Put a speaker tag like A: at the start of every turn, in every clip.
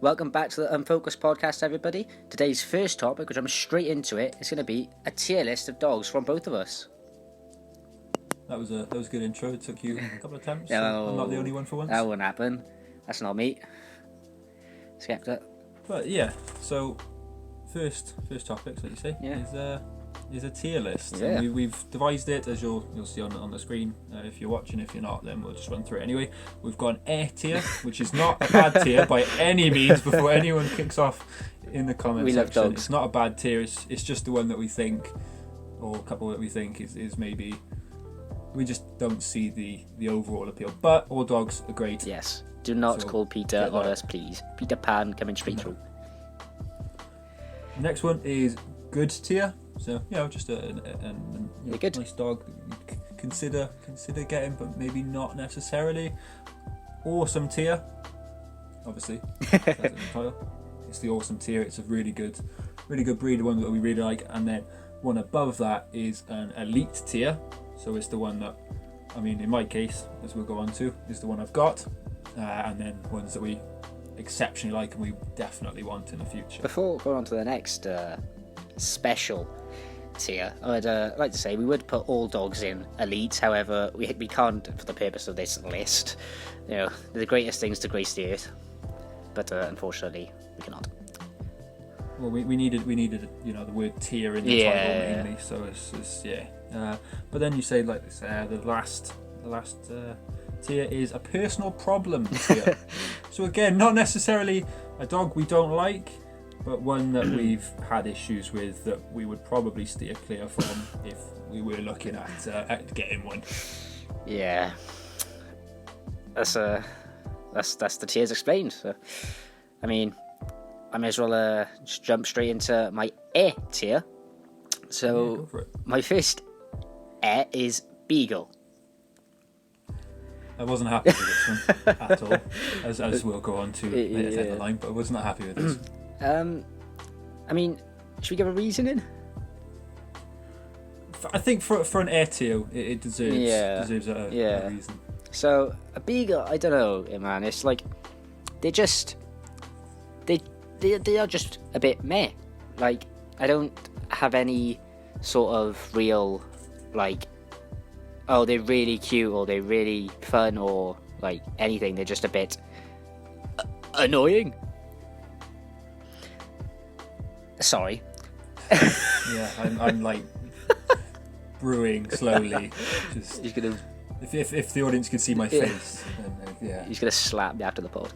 A: Welcome back to the Unfocused Podcast, everybody. Today's first topic, which I'm straight into it, is going to be a tier list of dogs from both of us.
B: That was a good intro. It took you a couple of attempts.
A: No,
B: so I'm not the only one for once.
A: That won't happen. That's not me. Skepta.
B: But yeah, so first topic, so you say, is a tier list.
A: Yeah.
B: And we've devised it, as you'll see on the screen. If you're watching, if you're not, then we'll just run through it anyway. We've got an A tier, which is not a bad tier by any means. Before anyone kicks off in the comment
A: We
B: section,
A: love dogs.
B: It's not a bad tier. It's just the one that we think, or a couple that we think is maybe. We just don't see the overall appeal. But all dogs are great.
A: Yes. Do not call Peter on us, please. Peter Pan coming straight through.
B: The next one is good tier. So, just a
A: good.
B: nice dog that you'd consider getting, but maybe not necessarily. Awesome tier. Obviously. Says it in the title. It's the awesome tier. It's a really good breed, one that we really like. And then one above that is an elite tier. So it's the one that, in my case, as we'll go on to, is the one I've got. And then ones that we exceptionally like and we definitely want in the future.
A: Before going on to the next special tier, I'd like to say we would put all dogs in elite. However, we can't, for the purpose of this list. The greatest things to grace the earth. But unfortunately, we cannot.
B: Well, we needed the word tier in the title mainly, so it's but then you say like this, the last tier is a personal problem tier. So again, not necessarily a dog we don't like, but one that we've had issues with that we would probably steer clear from if we were looking at getting one.
A: Yeah, that's the tiers explained. So, I may as well just jump straight into my A tier. So
B: Go for it.
A: my first A is Beagle.
B: I wasn't happy with this one at all, as we'll go on to later down the line, but I was not happy with this.
A: Should we give a reasoning?
B: I think for an A tier, it deserves a reason.
A: So a Beagle, I don't know, man. It's like they are just a bit meh. Like, I don't have any sort of real, like, oh, they're really cute or they're really fun or like anything. They're just a bit annoying. Sorry.
B: Yeah, I'm like brewing slowly. Just
A: He's gonna
B: if the audience could see my face, then,
A: He's gonna slap me after the pod.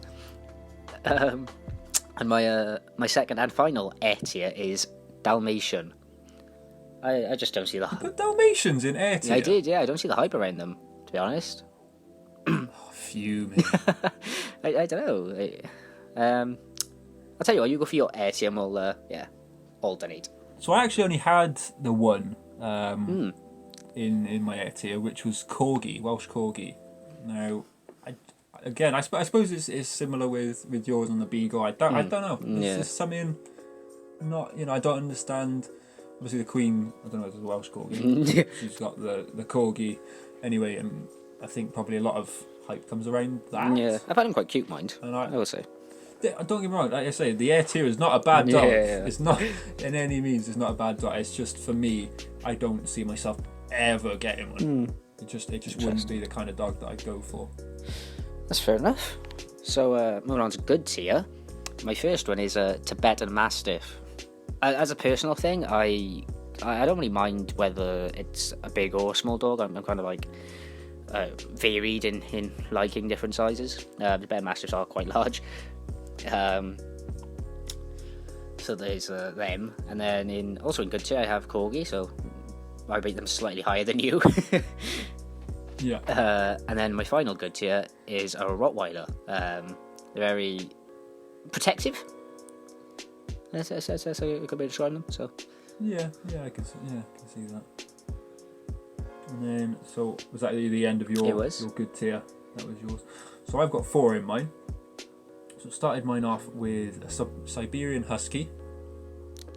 A: And my second and final A tier is Dalmatian. I just don't see the hype.
B: Put Dalmatians in A tier.
A: I did, yeah. I don't see the hype around them, to be honest.
B: Fuming.
A: I don't know. I'll tell you what. You go for your A tier, and we'll alternate.
B: So I actually only had the one in my A tier, which was Corgi, Welsh Corgi. Now, I suppose it's similar with yours on the Beagle. I don't know. There's something not, I don't understand. Obviously, the Queen, I don't know if it's a Welsh Corgi. She's got the Corgi anyway, and I think probably a lot of hype comes around that.
A: Yeah, I find him quite cute, mind.
B: And
A: I will say.
B: Don't get me wrong, like I say, the A tier is not a bad dog.
A: Yeah.
B: It's not, in any means, it's not a bad dog. It's just, for me, I don't see myself ever getting one. It just wouldn't be the kind of dog that I'd go for. That's
A: fair enough. So, moving on to good tier. My first one is a Tibetan Mastiff. As a personal thing, I don't really mind whether it's a big or a small dog. I'm kind of like varied in liking different sizes. Tibetan Mastiffs are quite large. So there's them, and then also in good tier I have Corgi, so I rate them slightly higher than you.
B: Yeah.
A: And then my final good tier is a Rottweiler. They're very protective. That's a good way to describe them. So.
B: Yeah, I can see that. And then, so was that the end of your good tier? That was yours. So I've got 4 in mine. So started mine off with a Siberian Husky.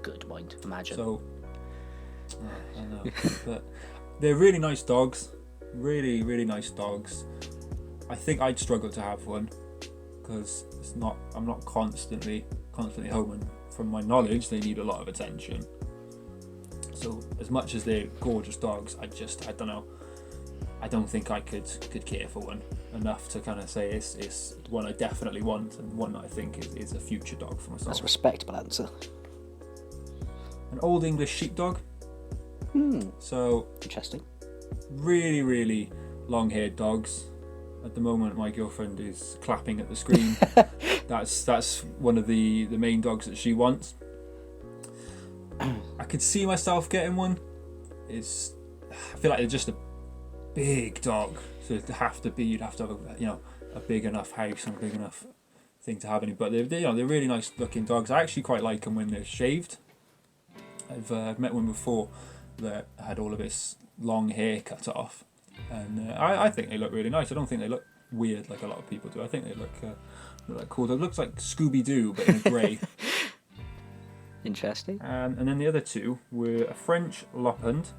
A: Good mind, imagine.
B: So, I know, but they're really nice dogs. Really, really nice dogs. I think I'd struggle to have one because I'm not constantly home, and from my knowledge they need a lot of attention. So as much as they're gorgeous dogs, I don't know, I don't think I could care for one enough to kind of say it's one I definitely want and one that I think is a future dog for myself.
A: That's a respectable answer.
B: An Old English sheepdog. So
A: Interesting.
B: really, really long-haired dogs. At the moment, my girlfriend is clapping at the screen. That's one of the main dogs that she wants. I could see myself getting one. I feel like they're just a big dog, so you'd have to have a big enough house and a big enough thing to have any. But they're really nice looking dogs. I actually quite like them when they're shaved. I've met one before that had all of its long hair cut off, and I think they look really nice. I don't think they look weird like a lot of people do. I think they look like cool. It looks like Scooby-Doo but in a grey.
A: Interesting.
B: And then the other two were a French Lapland,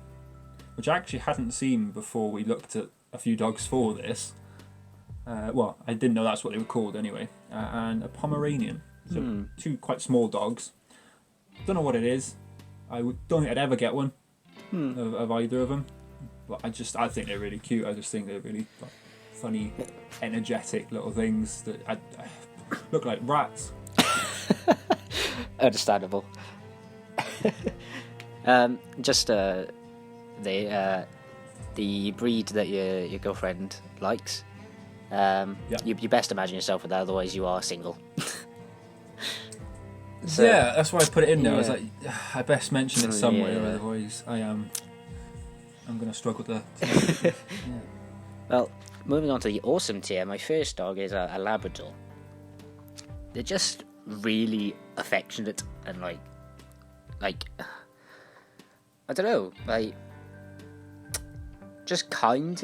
B: which I actually hadn't seen before we looked at a few dogs for this. Well, I didn't know that's what they were called anyway. And a Pomeranian. So two quite small dogs. Don't know what it is. I don't think I'd ever get one of either of them. But I think they're really cute. I just think they're really funny, energetic little things that I look like rats.
A: Understandable. Just the breed that your girlfriend likes. You best imagine yourself with that, otherwise you are single. So,
B: yeah, that's why I put it in there. I was like, I best mention it somewhere, otherwise I'm going to struggle to. Yeah.
A: Well, moving on to the awesome tier, my first dog is a Labrador. They're just really affectionate and like I don't know, like just kind,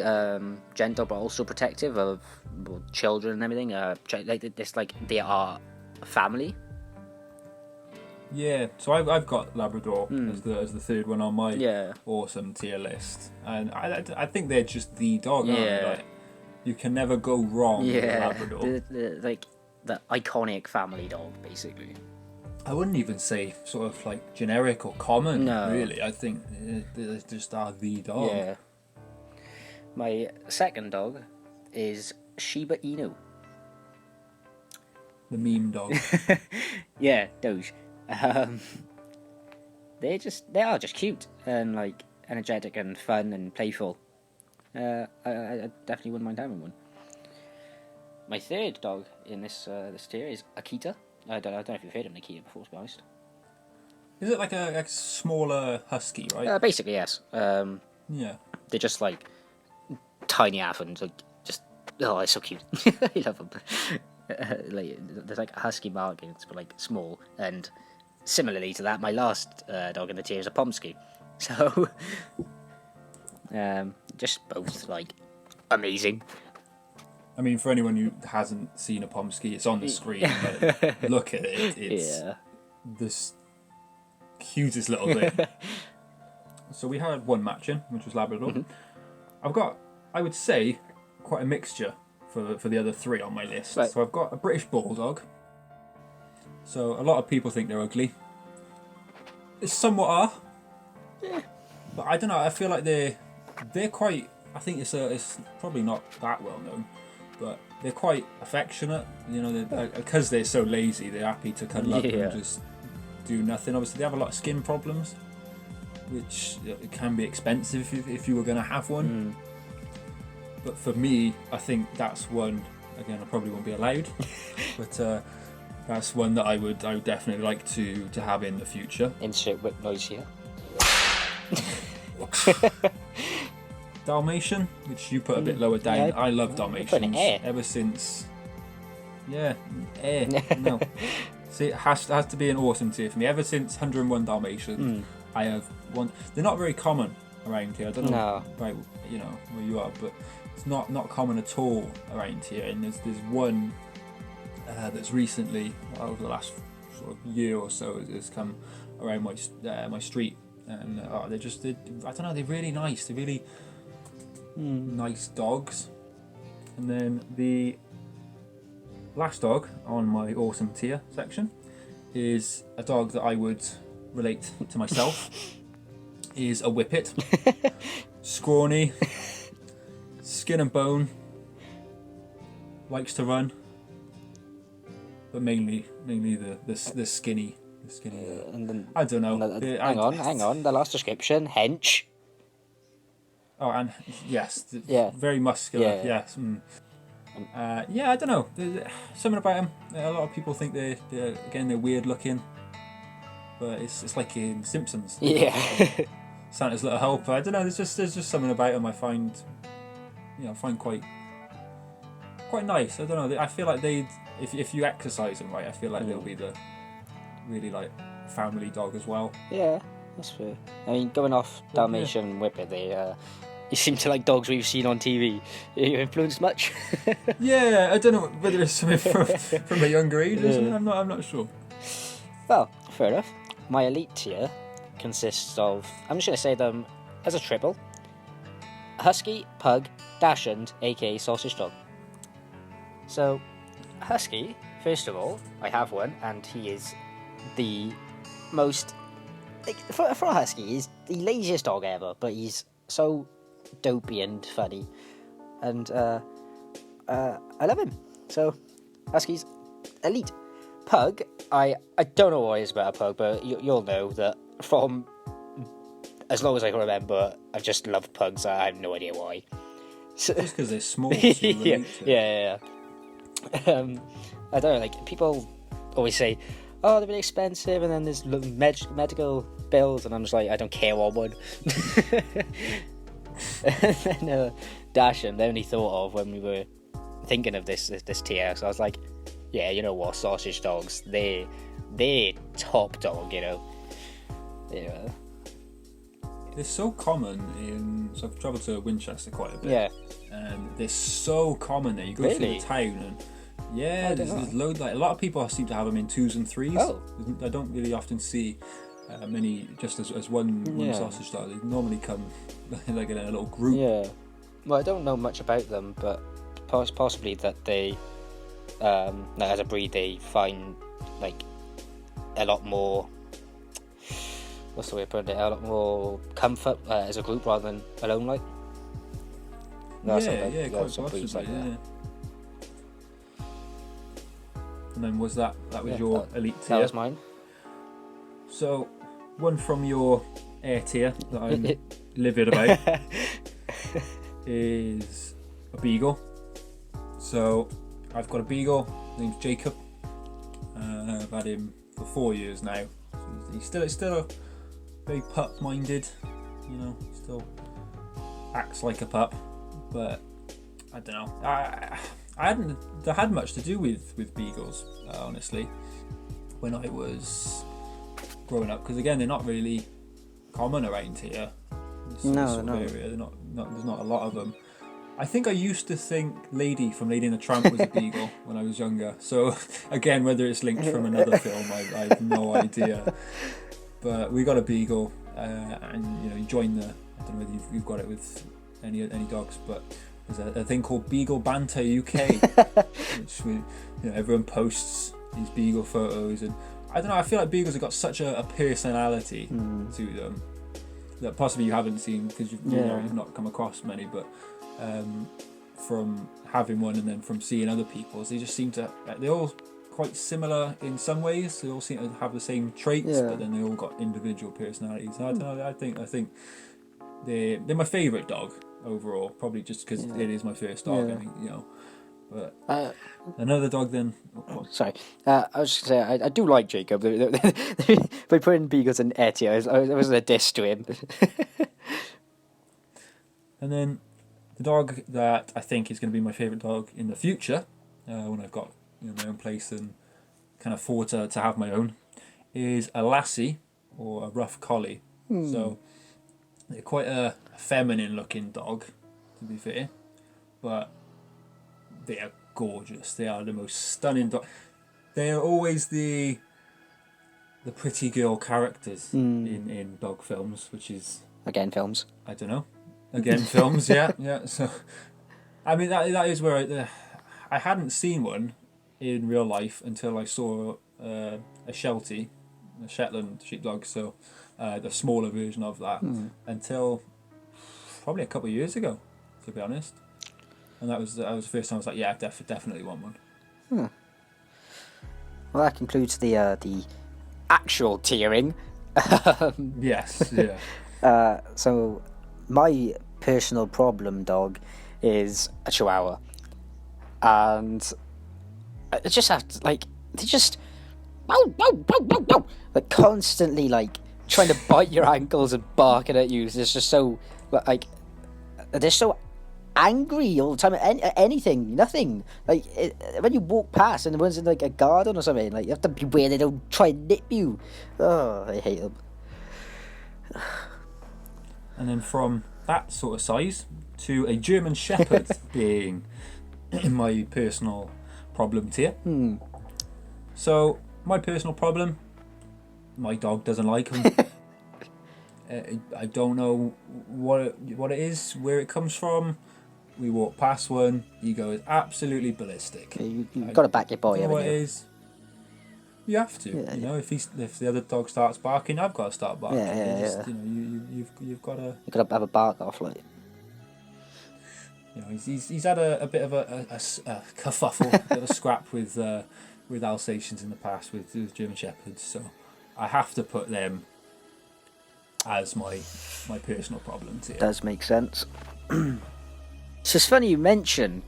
A: gentle, but also protective of children and everything. They are a family.
B: Yeah, so I've got Labrador as the third one on my awesome tier list, and I think they're just the dog. Aren't they? Like, you can never go wrong with a Labrador.
A: The iconic family dog, basically.
B: I wouldn't even say sort of like generic or common.
A: No.
B: Really, I think they just are the dog.
A: Yeah. My second dog is Shiba Inu.
B: The meme dog.
A: Yeah, those. They are just cute and like energetic and fun and playful. I definitely wouldn't mind having one. My third dog in this tier is Akita. I don't know if you've heard of Akita before, to be honest.
B: Is it like a smaller husky, right?
A: Basically, yes.
B: Yeah.
A: They're just like tiny affins, like just they're so cute. I love them. There's like husky markings, but like small. And similarly to that, my last dog in the tier is a Pomsky. So, just both like amazing.
B: I mean, for anyone who hasn't seen a Pomsky, it's on the screen. But look at it. It's this cutest little thing. So we had one matching, which was Labrador. Mm-hmm. I've got, I would say, quite a mixture for the other three on my list. Right. So I've got a British Bulldog. So a lot of people think they're ugly. They somewhat are. Yeah. But I don't know. I feel like they're quite. I think it's probably not that well known, but they're quite affectionate. You know, because they're so lazy, they're happy to cuddle up and just do nothing. Obviously, they have a lot of skin problems, which can be expensive if you were going to have one. But for me, I think that's one. Again, I probably won't be allowed, but that's one that I would definitely like to have in the future.
A: Insert whip noise here.
B: Dalmatian, which you put a bit lower down. I love Dalmatians ever since. Yeah, no. See, it has to be an awesome tier for me. Ever since 101 Dalmatians, I have one. They're not very common around here. I don't know where you are, but it's not common at all around here. And there's one that's recently, over the last sort of year or so, has come around my street, and I don't know, they're really nice. They're really nice dogs. And then the last dog on my awesome tier section is a dog that I would relate to myself. Is a Whippet. Scrawny, skin and bone, likes to run, but mainly the skinny.
A: And then,
B: I don't know.
A: hang on. The last description, hench.
B: Oh, and yes,
A: Yeah.
B: very muscular.
A: Yeah.
B: Yes. Yeah, I don't know. There's something about him. A lot of people think they're weird looking, but it's like in Simpsons.
A: Yeah.
B: Santa's little helper. I don't know. There's just something about him I find quite nice. I don't know. I feel like if you exercise them right, I feel like they'll be the really like family dog as well.
A: Yeah, that's fair. I mean, going off Dalmatian and Whippet, you seem to like dogs we've seen on TV. Are you influenced much?
B: Yeah, I don't know whether it's something from a younger age or something. I'm not sure.
A: Well, fair enough. My elite tier consists of, I'm just going to say them as a triple: Husky, Pug, Dachshund, aka Sausage Dog. So, Husky, first of all, I have one, and he is the most, for a Husky, he's the laziest dog ever, but he's so dopey and funny, and I love him. So, Husky's elite. Pug, I don't know what it is about a pug, but you'll know that from as long as I can remember, I've just loved pugs. I have no idea why.
B: So, just because they're small.
A: Yeah. I don't know. Like, people always say, "Oh, they're really expensive," and then there's medical bills, and I'm just like, I don't care what one. And then Dachshund, I only thought of when we were thinking of this tier. So I was like, yeah, you know what, sausage dogs, they're top dog, you know. Yeah.
B: They're so common so I've travelled to Winchester quite a bit.
A: Yeah.
B: And they're so common there. You go through the town and there's loads. Like a lot of people seem to have them in 2s and 3s.
A: Oh.
B: I don't really often see many just as one sausage dog. They normally come like in a little group.
A: Yeah. Well, I don't know much about them, but possibly that they, as a breed, they find like a lot more. What's the way of putting it? A lot more comfort as a group rather than alone, like.
B: Quite possibly.
A: Like
B: yeah. And then was that was your elite tier?
A: That was mine.
B: So, one from your air tier that I'm livid about is a beagle. So, I've got a beagle. His name's Jacob. I've had him for 4 years now. So he's still a very pup-minded. You know, still acts like a pup. But I don't know. I hadn't had much to do with beagles, honestly, when I was growing up. Because again, they're not really common around here.
A: No.
B: Area. They're not. There's not a lot of them. I think I used to think Lady from Lady and the Tramp was a beagle when I was younger. So again, whether it's linked from another film, I have no idea. But we got a beagle, and you join the. I don't know whether you've got it with any dogs, but there's a thing called Beagle Banter UK, which everyone posts these beagle photos, and I don't know. I feel like beagles have got such a personality to them that possibly you haven't seen because you've not come across many, but from having one and then from seeing other people's, they just seem to. They're all quite similar in some ways. They all seem to have the same traits, but then they all got individual personalities. I don't know. I think they're my favourite dog overall, probably just because it is my first dog. I think but another dog then.
A: Sorry, I was just gonna say I do like Jacob. By putting beagles in Etty, it was a diss to him.
B: And then the dog that I think is going to be my favourite dog in the future, when I've got my own place and can afford to have my own, is a lassie or a rough collie. So they're quite a feminine looking dog, to be fair, but they are gorgeous. They are the most stunning dog. They are always the pretty girl characters in dog films, which is
A: again films.
B: I don't know. Again films, yeah. So I mean that is where I hadn't seen one in real life until I saw a Sheltie, a Shetland sheepdog, so the smaller version of that, until probably a couple of years ago, to be honest. And that was the first time I was like, yeah, definitely want one.
A: Well, that concludes the actual tiering.
B: Yes, yeah.
A: So, my personal problem dog is a Chihuahua, and I just have to, like, they just like constantly like trying to bite your ankles and barking at you. It's just so like they're so angry all the time at anything, nothing. Like when you walk past and the one's in like a garden or something, like you have to beware they don't try and nip you. Oh, I hate them.
B: And then from that sort of size to a German Shepherd being in my personal problem tier. So my personal problem, my dog doesn't like him. I don't know what it is, where it comes from. We walk past one, he goes absolutely ballistic.
A: You've got to back your boy,
B: I don't know what
A: haven't
B: it
A: you?
B: is. You have to, you know. If the other dog starts barking, I've got to start barking.
A: Yeah.
B: You know, you've got to.
A: You've got to have a bark off, like.
B: You know, he's had a bit of a kerfuffle, a bit of a scrap with Alsatians in the past with German Shepherds. So I have to put them as my personal problem tier.
A: Does make sense. So it's funny you mention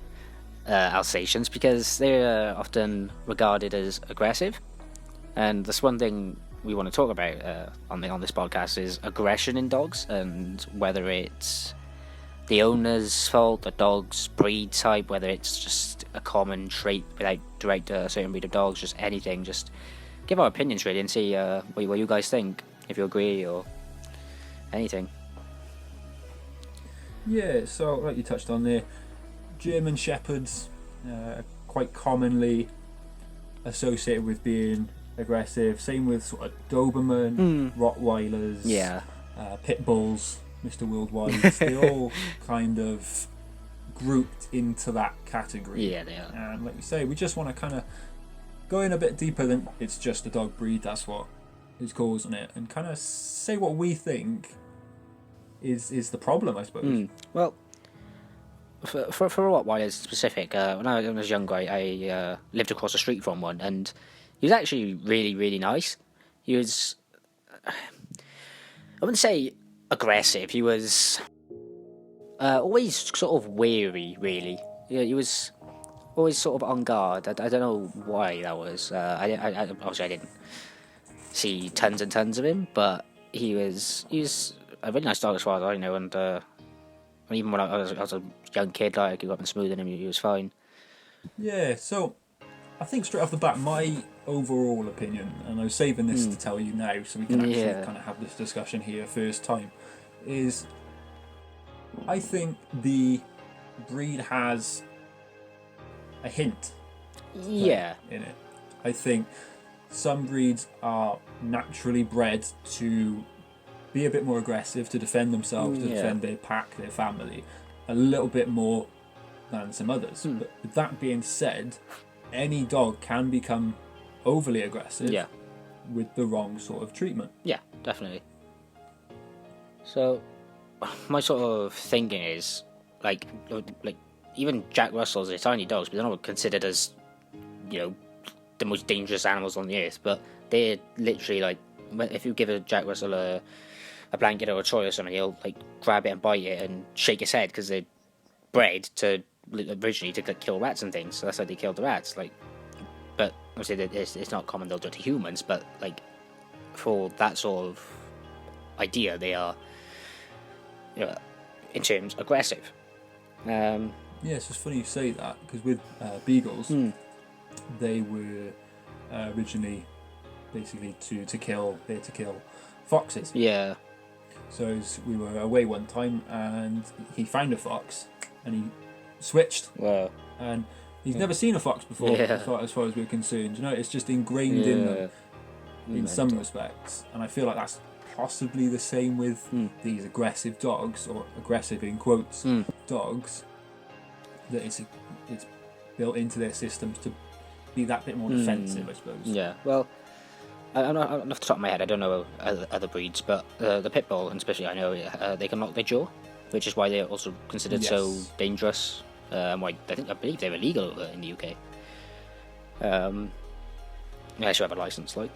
A: Alsatians because they're often regarded as aggressive, and that's one thing we want to talk about on this podcast is aggression in dogs, and whether it's the owner's fault, the dog's breed type, whether it's just a common trait without direct a certain breed of dogs, just anything. Just give our opinions really and see what you guys think, if you agree or anything.
B: Yeah, so like you touched on there, German Shepherds quite commonly associated with being aggressive. Same with sort of Doberman, Rottweilers, Pit Bulls, Mr. Worldwide. They all kind of grouped into that category.
A: Yeah, they are.
B: And like we say, we just want to kind of go in a bit deeper than it's just a dog breed. That's what is causing it, and kind of say what we think is the problem, I suppose.
A: Well, for Rottweilers specific, when I was younger, I lived across the street from one, and he was actually really, really nice. He was, I wouldn't say aggressive. He was always sort of wary, really. Yeah, he was always sort of on guard. I don't know why that was. I obviously I didn't see tons and tons of him, but he was a really nice dog as far as I know, and even when I was a young kid, like I could go up and smooth him, he was fine.
B: Yeah, so I think straight off the bat, my overall opinion, and I was saving this to tell you now, so we can actually kind of have this discussion here first time, is I think the breed has a hint in it. I think some breeds are naturally bred to be a bit more aggressive, to defend themselves, to defend their pack, their family, a little bit more than some others. But with that being said, any dog can become overly aggressive with the wrong sort of treatment.
A: Yeah, definitely. So, my sort of thinking is, like even Jack Russells, they're tiny dogs, but they're not considered as, the most dangerous animals on the earth, but they're literally like, if you give a Jack Russell a blanket or a toy or something, he'll like grab it and bite it and shake his head because they're bred to originally to kill rats and things. So that's how they killed the rats. Like, but obviously it's not common they'll do it to humans. But like for that sort of idea, they are, in terms aggressive.
B: Yeah, it's just funny you say that because with beagles, they were originally basically to kill foxes.
A: Yeah.
B: So we were away one time and he found a fox and he switched.
A: Wow.
B: And he's never seen a fox before, as far as we're concerned. It's just ingrained in them in some respects. And I feel like that's possibly the same with these aggressive dogs, or aggressive in quotes dogs, that it's built into their systems to be that bit more defensive, I suppose.
A: Yeah, well, I'm not off the top of my head. I don't know other breeds, but the pit bull, and especially I know they can lock their jaw, which is why they're also considered so dangerous. Why I believe they're illegal in the UK. Unless you have a license, like.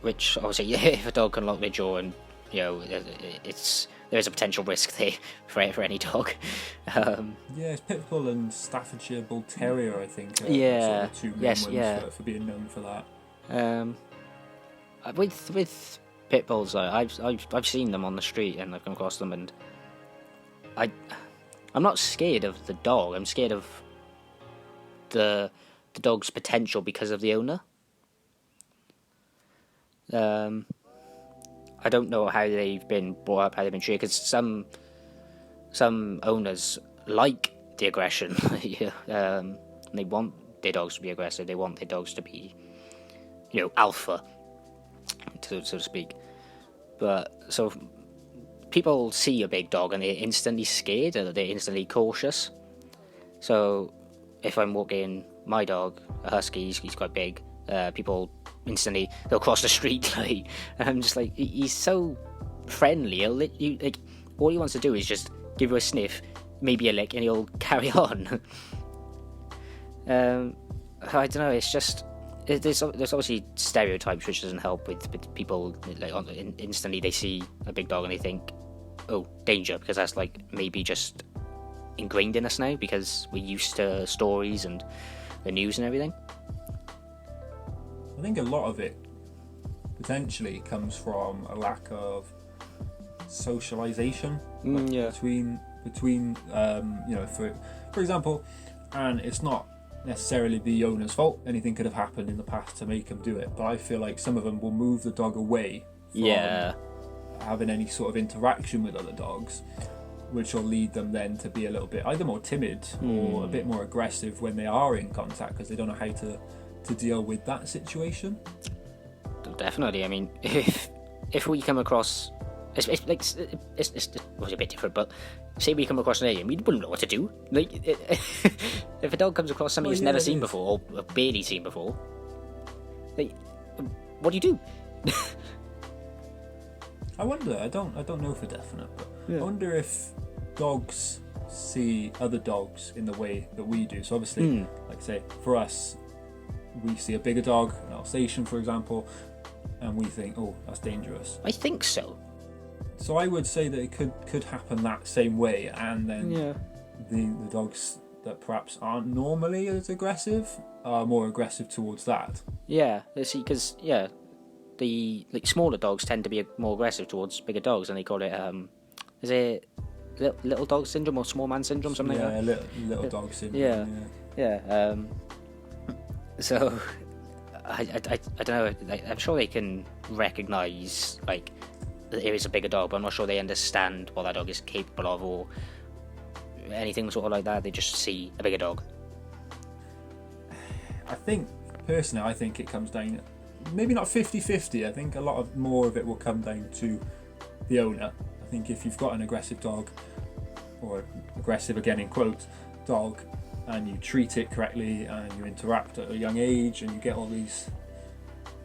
A: Which obviously, if a dog can lock their jaw, and there's a potential risk there for any dog.
B: It's pit bull and Staffordshire Bull Terrier, I think. Sort of two main ones for being known for that.
A: With pit bulls, I've seen them on the street and I've come across them, and I'm not scared of the dog. I'm scared of the dog's potential because of the owner. I don't know how they've been brought up, how they've been treated, because some owners like the aggression. They want their dogs to be aggressive. They want their dogs to be, alpha, so to speak. But so people see a big dog and they're instantly scared, or they're instantly cautious. So if I'm walking my dog, a husky, he's quite big. People instantly, they'll cross the street, and I'm just like, he's so friendly. He'll let you, all he wants to do is just give you a sniff, maybe a lick, and he'll carry on. I don't know. It's just there's obviously stereotypes, which doesn't help with people. Instantly they see a big dog and they think, oh, danger, because that's maybe just ingrained in us now because we're used to stories and the news and everything.
B: I think a lot of it potentially comes from a lack of socialization between for example, and it's not necessarily the owner's fault. Anything could have happened in the past to make them do it, but I feel like some of them will move the dog away from having any sort of interaction with other dogs, which will lead them then to be a little bit either more timid or a bit more aggressive when they are in contact, because they don't know how to deal with that situation.
A: Definitely. I mean, if we come across, it's a bit different, but say we come across an alien, we wouldn't know what to do. If a dog comes across something it's never seen before, or barely seen before, what do you do?
B: I wonder. I don't know for definite, but I wonder if dogs see other dogs in the way that we do. So obviously, like say for us, we see a bigger dog, an Alsatian for example, and we think, oh, that's dangerous.
A: I think so.
B: So I would say that it could happen that same way, and then the dogs that perhaps aren't normally as aggressive are more aggressive towards that.
A: Yeah, see, because the smaller dogs tend to be more aggressive towards bigger dogs, and they call it is it little dog syndrome or small man syndrome, something like that?
B: Yeah, little dog syndrome.
A: Yeah. So I don't know. I'm sure they can recognise that it is a bigger dog, but I'm not sure they understand what that dog is capable of or anything sort of like that. They just see a bigger dog.
B: I think it comes down, maybe not 50-50. I think a lot more of it will come down to the owner. I think if you've got an aggressive dog, or aggressive again in quotes, dog, and you treat it correctly and you interact at a young age and you get all these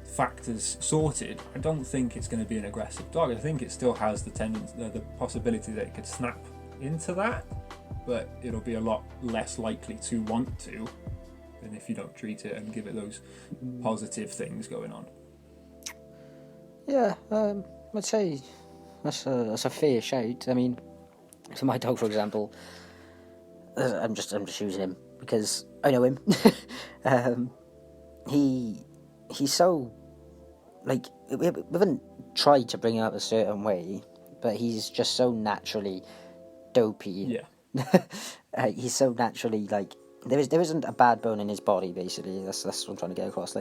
B: factors sorted, I don't think it's going to be an aggressive dog. I think it still has the possibility that it could snap into that, but it'll be a lot less likely to want to than if you don't treat it and give it those positive things going on.
A: Yeah, I'd say that's a fair shout. I mean, for my dog, for example, I'm just using him because I know him. He's so we haven't tried to bring him up a certain way, but he's just so naturally dopey. Yeah. He's so naturally there isn't a bad bone in his body. Basically, that's what I'm trying to get across.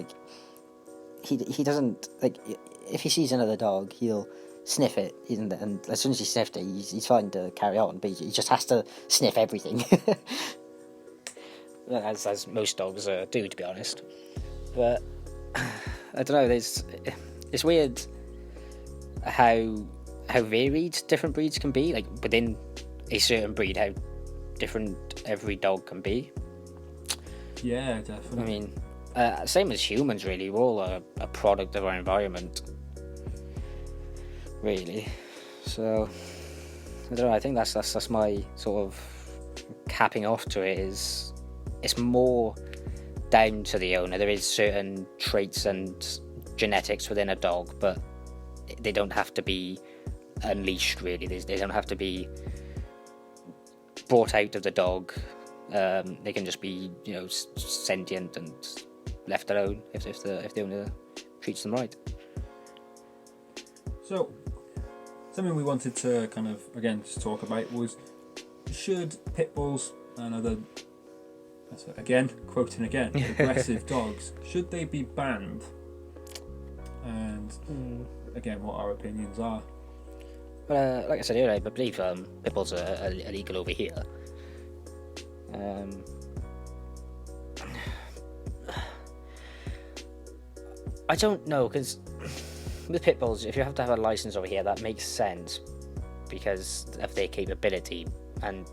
A: He doesn't if he sees another dog, he'll sniff it, and as soon as he sniffed it, he's fine to carry on, but he just has to sniff everything. as most dogs do, to be honest. But I don't know, it's weird how varied different breeds can be, within a certain breed, how different every dog can be.
B: Yeah, definitely.
A: I mean, same as humans, really. We're all a product of our environment, really. So, I don't know. I think that's my sort of capping off to it. Is it's more down to the owner. There is certain traits and genetics within a dog, but they don't have to be unleashed. Really, they don't have to be brought out of the dog. They can just be, sentient and left alone if the owner treats them right.
B: So, something we wanted to kind of again just talk about was, should pit bulls and other, again quoting again, aggressive dogs, should they be banned? And again, what our opinions are.
A: But like I said earlier, I believe pit bulls are illegal over here. I don't know, because with pit bulls, if you have to have a license over here, that makes sense because of their capability, and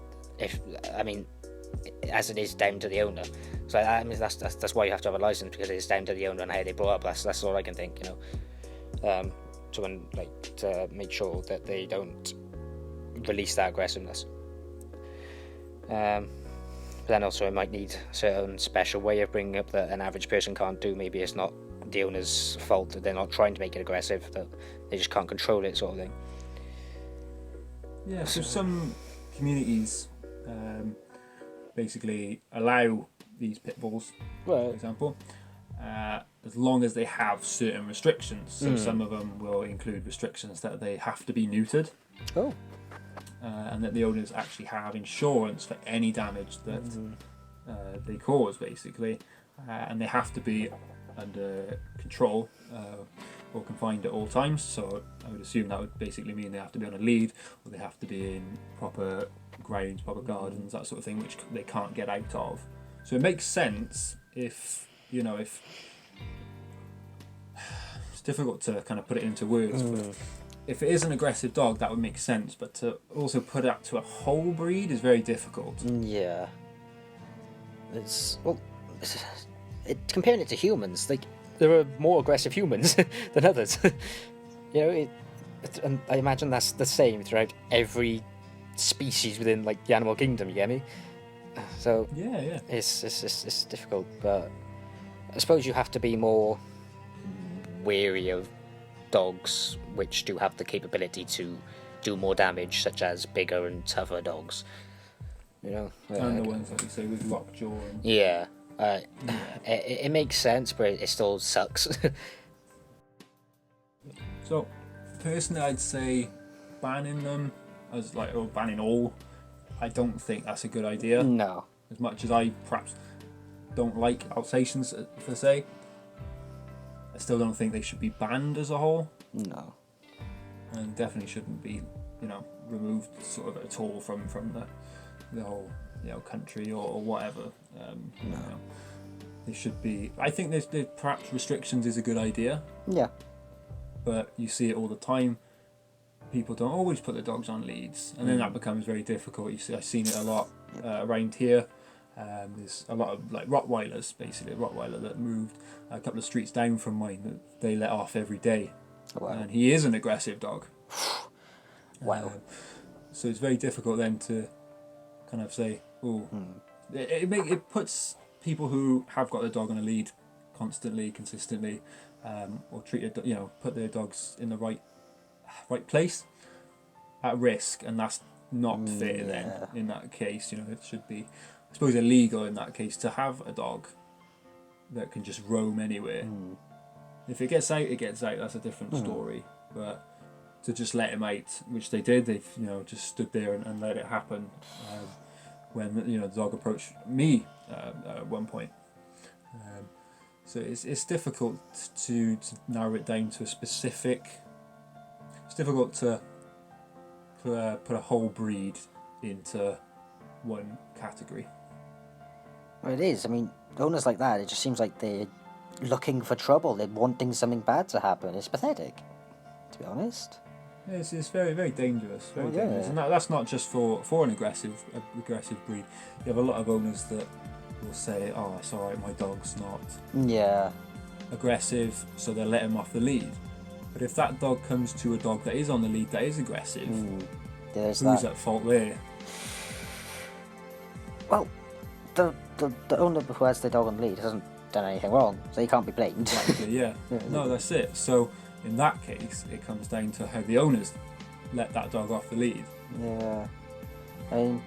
A: as it is down to the owner. So I mean, that's why you have to have a license, because it's down to the owner and how they brought up. That's all I can think, to make sure that they don't release that aggressiveness. But then also it might need a certain special way of bringing up that an average person can't do. Maybe it's not the owner's fault that they're not trying to make it aggressive, that they just can't control it, sort of thing.
B: Yeah, so some communities basically allow these pit bulls, for example, as long as they have certain restrictions. So some of them will include restrictions that they have to be neutered.
A: Oh.
B: And that the owners actually have insurance for any damage that they cause, basically. And they have to be under control or confined at all times. So I would assume that would basically mean they have to be on a lead, or they have to be in proper grounds, proper gardens, that sort of thing, which they can't get out of. So it makes sense if it's difficult to kind of put it into words, but if it is an aggressive dog, that would make sense, but to also put that to a whole breed is very difficult.
A: Yeah. Comparing it to humans, like, there are more aggressive humans than others. And I imagine that's the same throughout every species within, like, the animal kingdom, you get me? So
B: yeah,
A: it's difficult, but I suppose you have to be more wary of dogs which do have the capability to do more damage, such as bigger and tougher dogs.
B: And the ones like you say with lockjaw.
A: Yeah. It makes sense, but it still sucks.
B: So, personally, I'd say banning them or banning all. I don't think that's a good idea.
A: No.
B: As much as I perhaps don't like Alsatians per se, I still don't think they should be banned as a whole.
A: No.
B: And definitely shouldn't be, removed sort of at all from the whole country or whatever.
A: No.
B: They should be. I think there's perhaps restrictions is a good idea.
A: Yeah.
B: But you see it all the time. People don't always put their dogs on leads, and then that becomes very difficult. I've seen it a lot around here. There's a lot of like Rottweilers, basically a Rottweiler that moved a couple of streets down from mine that they let off every day.
A: Wow.
B: And he is an aggressive dog.
A: Wow.
B: So it's very difficult then to kind of say, it puts people who have got their dog on a lead constantly, consistently, or put their dogs in the right place at risk, and that's not fair. Then in that case, it should be, I suppose, illegal in that case to have a dog that can just roam anywhere. If it gets out, it gets out. That's a different story. But to just let him out, which they did, they've just stood there and let it happen. When the dog approached me at one point. So it's difficult to narrow it down to a specific. It's difficult to put a whole breed into one category.
A: Well, it is. I mean, owners like that, it just seems like they're looking for trouble. They're wanting something bad to happen. It's pathetic, to be honest.
B: Yeah, it's very, very dangerous. Very dangerous. And that's not just for an aggressive breed. You have a lot of owners that will say, "Oh, it's all right. My dog's not
A: Yeah.
B: aggressive," so they'll let him off the lead. But if that dog comes to a dog that is on the lead, that is aggressive,
A: There's
B: who's
A: that.
B: at fault there?
A: Well, the owner who has the dog on the lead hasn't done anything wrong, so he can't be blamed.
B: Exactly, yeah. No, that's it. So in that case, it comes down to how the owners let that dog off the lead.
A: Yeah. I mean,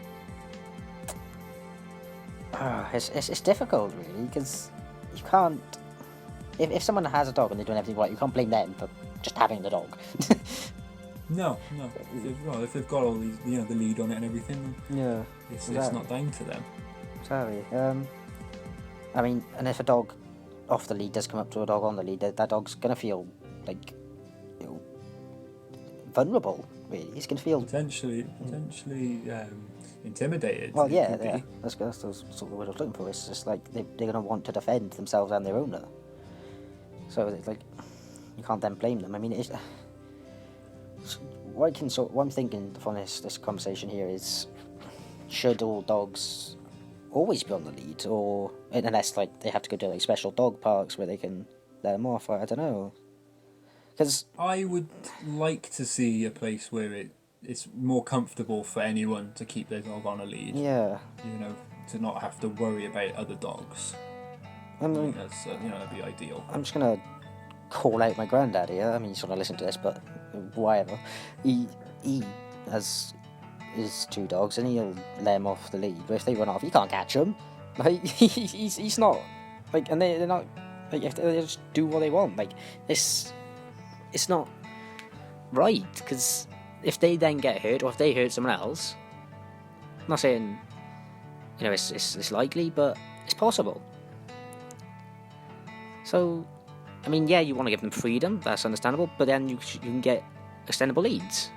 A: it's difficult really, because you can't. If someone has a dog and they're doing everything right, you can't blame them for just having the dog.
B: No. If they've got all these, the lead on it and everything,
A: Yeah.
B: it's
A: Exactly.
B: not down to them.
A: Exactly. I mean, and if a dog off the lead does come up to a dog on the lead, that dog's gonna feel like, vulnerable. Really, he's gonna feel.
B: Potentially intimidated.
A: Well,
B: it
A: yeah,
B: could be.
A: yeah. That's sort of what I was looking for. It's just like they're gonna want to defend themselves and their owner. So it's like you can't then blame them. I mean, what I'm thinking from this conversation here is, should all dogs always be on the lead, or unless like they have to go to like special dog parks where they can let them off? I don't know. Because
B: I would like to see a place where it's more comfortable for anyone to keep their dog on a lead.
A: yeah,
B: To not have to worry about other dogs.
A: I
B: I
A: mean,
B: think that's that'd be ideal.
A: I'm just gonna call out my granddad here. I mean, he's gonna listen to this, but whatever. He has his 2 dogs, and he'll let them off the lead. But if they run off, he can't catch them. Like he's not like, and they're not like, if they just do what they want. Like it's not right, because if they then get hurt, or if they hurt someone else, I'm not saying it's likely, but it's possible. So, I mean, yeah, you want to give them freedom, that's understandable, but then you can get extendable leads.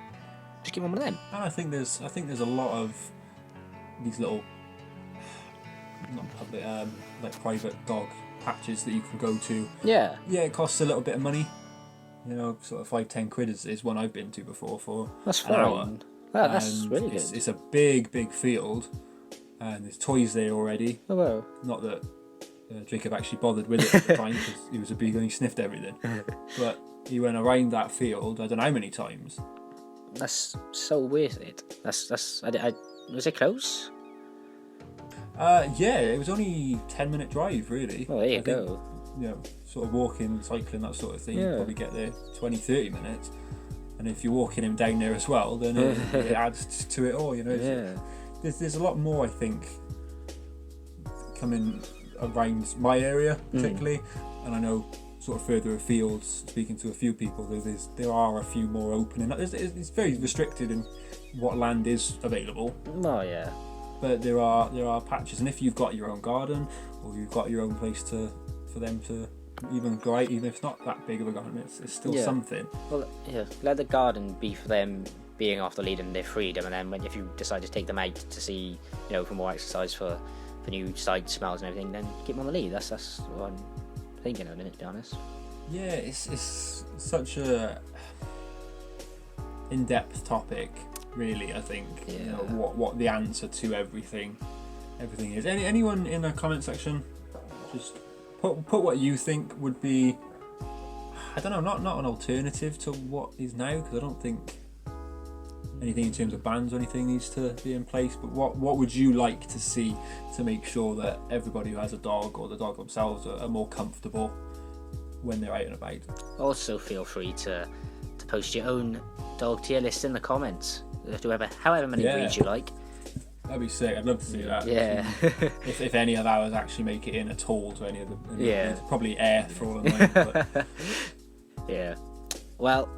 A: Just give them one of them.
B: And I think there's a lot of these little, not public, like private dog patches that you can go to.
A: Yeah.
B: Yeah, it costs a little bit of money. Sort of 5-10 quid is one I've been to before for
A: That's
B: an hour.
A: fine. That's
B: And
A: really
B: it's,
A: good.
B: It's a big field, and there's toys there already.
A: Oh, wow.
B: Not that Jacob actually bothered with it at the time, because he was a big and he sniffed everything. But he went around that field, I don't know how many times.
A: That's so worth it. Was it close?
B: Yeah, it was only 10-minute drive really.
A: Oh, there you
B: I think,
A: go.
B: Sort of walking, cycling, that sort of thing.
A: Yeah.
B: You probably get there 20-30 minutes. And if you're walking him down there as well, then it adds to it all.
A: Yeah.
B: There's a lot more, I think, coming around my area particularly, and I know sort of further afield, speaking to a few people, there are a few more opening. It's very restricted in what land is available,
A: Oh, yeah.
B: but there are patches, and if you've got your own garden, or you've got your own place for them to even go out, even if it's not that big of a garden, it's still something.
A: Well, yeah. Let the garden be for them being off the lead and their freedom, and then if you decide to take them out to see, for more exercise, for new sight, smells and everything, then keep them on the lead. That's what I'm thinking of it, to be honest.
B: Yeah, it's such a in-depth topic, really. I think what the answer to everything is. Anyone in the comment section, just put what you think would be, I don't know, not an alternative to what is now, because I don't think anything in terms of bans or anything needs to be in place, but what would you like to see to make sure that everybody who has a dog, or the dog themselves, are more comfortable when they're out and about?
A: Also, feel free to post your own dog tier list in the comments, however many breeds you like.
B: That'd be sick. I'd love to see that.
A: Yeah.
B: if any of ours actually make it in at all to any of the
A: Yeah.
B: probably air for all of them. But
A: Yeah. Well,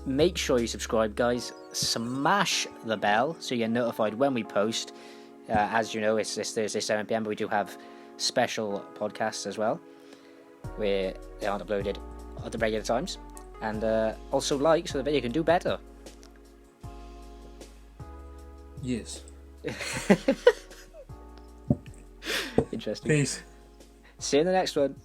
A: make sure you subscribe, guys. Smash the bell so you get notified when we post. As you know, it's this Thursday 7 PM, but we do have special podcasts as well, where they aren't uploaded at the regular times. And also like, so the video can do better.
B: yes.
A: Interesting.
B: Peace.
A: See you in the next one.